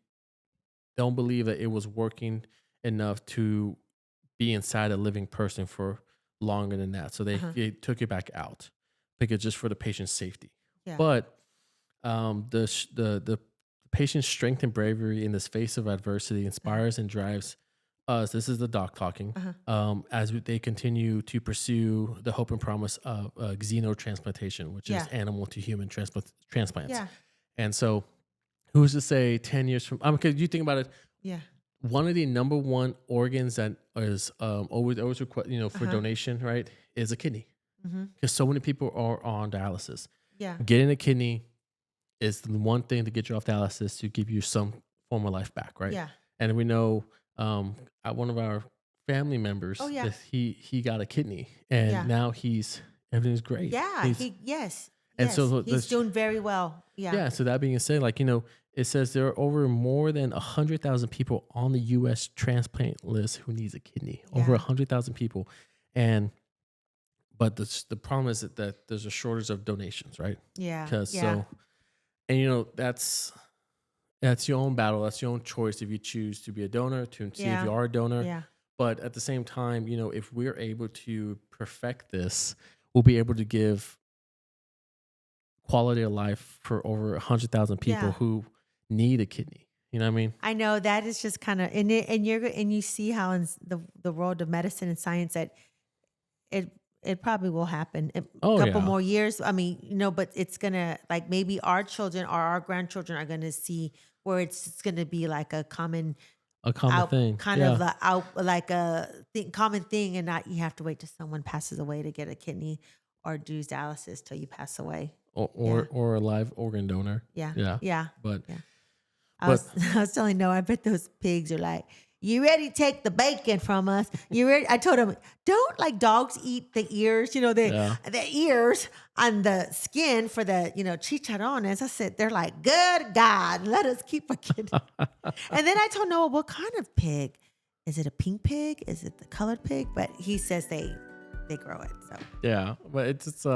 don't believe that it was working enough to be inside a living person for longer than that. So they took it back out because just for the patient's safety. Yeah. But the patient's strength and bravery in this face of adversity inspires and drives us. This is the doc talking. As they continue to pursue the hope and promise of xenotransplantation, which is animal to human transplants. Yeah. And so, who's to say 10 years from? Because you think about it. Yeah. One of the number one organs that is always request, for donation, right, is a kidney. Because so many people are on dialysis. Yeah. Getting a kidney is the one thing to get you off dialysis to give you some form of life back, right? Yeah. And we know one of our family members, he got a kidney, and now everything's great. Yeah. So he's doing very well. Yeah. Yeah. So that being said, like, it says there are over more than 100,000 people on the U.S. transplant list who needs a kidney. Yeah. Over 100,000 people, but the problem is that there's a shortage of donations, right? Yeah. That's your own battle. That's your own choice if you choose to be a donor, to see if you are a donor. Yeah. But at the same time, if we're able to perfect this, we'll be able to give quality of life for over 100,000 people who need a kidney. You know what I mean? I know that is just kind of, and you see how in the world of medicine and science that it probably will happen in a couple more years. I mean, but it's gonna, like, maybe our children or our grandchildren are gonna see where it's gonna be like a common thing, kind of a common thing, and not you have to wait till someone passes away to get a kidney or do dialysis till you pass away. Or a live organ donor. Yeah. But I was telling Noah, I bet those pigs are like, you ready to take the bacon from us? You ready? I told him, don't like dogs eat the ears, the ears on the skin for the, chicharrones. I said, they're like, good God, let us keep a kid. And then I told Noah, what kind of pig? Is it a pink pig? Is it the colored pig? But he says they grow it. So yeah, but it's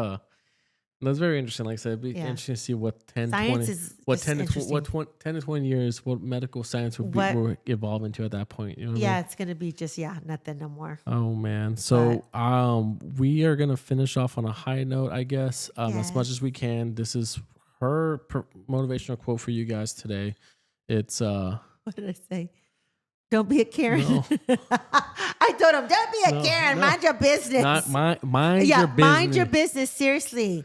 that's very interesting. Like I said, it'd be interesting to see what 10 to 20 years, what medical science will evolve into at that point. You know what I mean? It's going to be just, nothing no more. Oh, man. So we are going to finish off on a high note, I guess, as much as we can. This is her motivational quote for you guys today. It's... what did I say? Don't be a Karen. No. I told him, don't be a Karen. Mind your business. Mind your business. Mind your business. Seriously.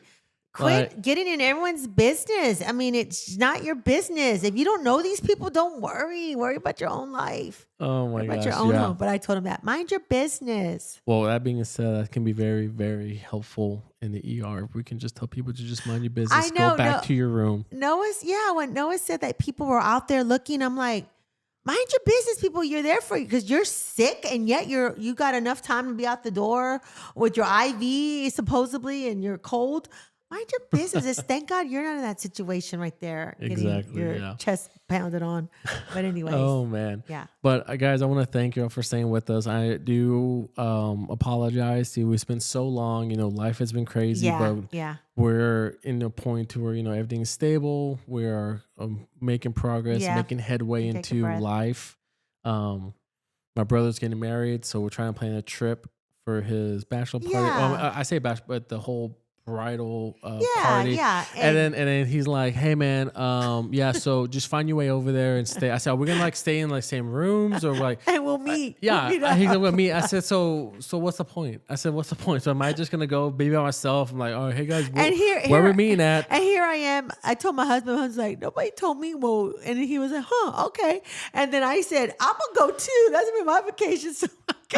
Quit getting in everyone's business. I mean, it's not your business. If you don't know these people, don't worry. Worry about your own life. Oh my gosh. About your own home. But I told him that. Mind your business. Well, that being said, that can be very, very helpful in the ER. If we can just tell people to just mind your business. I know, go back to your room. When Noah said that people were out there looking, I'm like, mind your business, people. You're there for you because you're sick, and yet you got enough time to be out the door with your IV supposedly, and you're cold. Mind your business. Thank God you're not in that situation right there. Exactly. Getting your chest pounded on. But anyways. Oh man. Yeah. But guys, I want to thank you all for staying with us. I do apologize to you. It's been so long. Life has been crazy, but we're in a point to where everything's stable. We are making progress, making headway into life. My brother's getting married, so we're trying to plan a trip for his bachelor party. I say bachelor, but the whole bridal party. Yeah. And then he's like, hey man, so just find your way over there and stay. I said, are we gonna stay in same rooms or and we'll meet. He's gonna meet. I said, so what's the point? I said, what's the point? So am I just gonna go be by myself? I'm like, oh hey guys, where we meeting at? And here I am. I told my husband, I was like, nobody told me. Well, and he was like, huh, okay. And then I said, I'm gonna go too. That's gonna be my vacation. So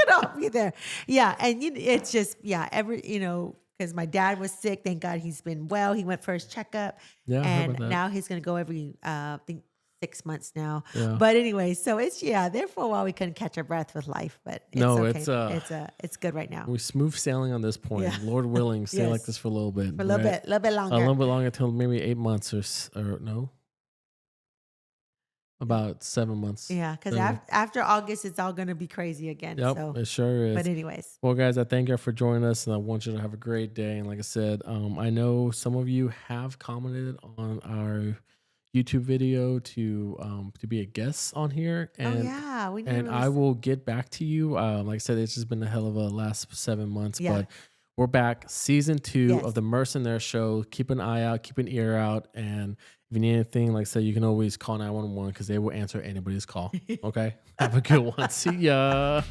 I'll be there. Yeah, and it's just because my dad was sick. Thank God he's been well. He went for his checkup. Yeah, and now he's going to go every, I think 6 months now. Yeah. But anyway, so it's, there for a while we couldn't catch our breath with life, but it's okay. It's good right now. We smooth sailing on this point. Yeah. Lord willing, stay like this for a little bit. For a little bit longer. A little bit longer until maybe 8 months or no? About 7 months. Yeah, because after August, it's all going to be crazy again. Yep, so. It sure is. But anyways. Well, guys, I thank you for joining us, and I want you to have a great day. And like I said, I know some of you have commented on our YouTube video to be a guest on here. And, I will get back to you. Like I said, it's just been a hell of a last 7 months, but we're back. Season 2 of the Mercenary Show. Keep an eye out, keep an ear out, and if you need anything, like I said, you can always call 911 because they will answer anybody's call. Okay? Have a good one. See ya.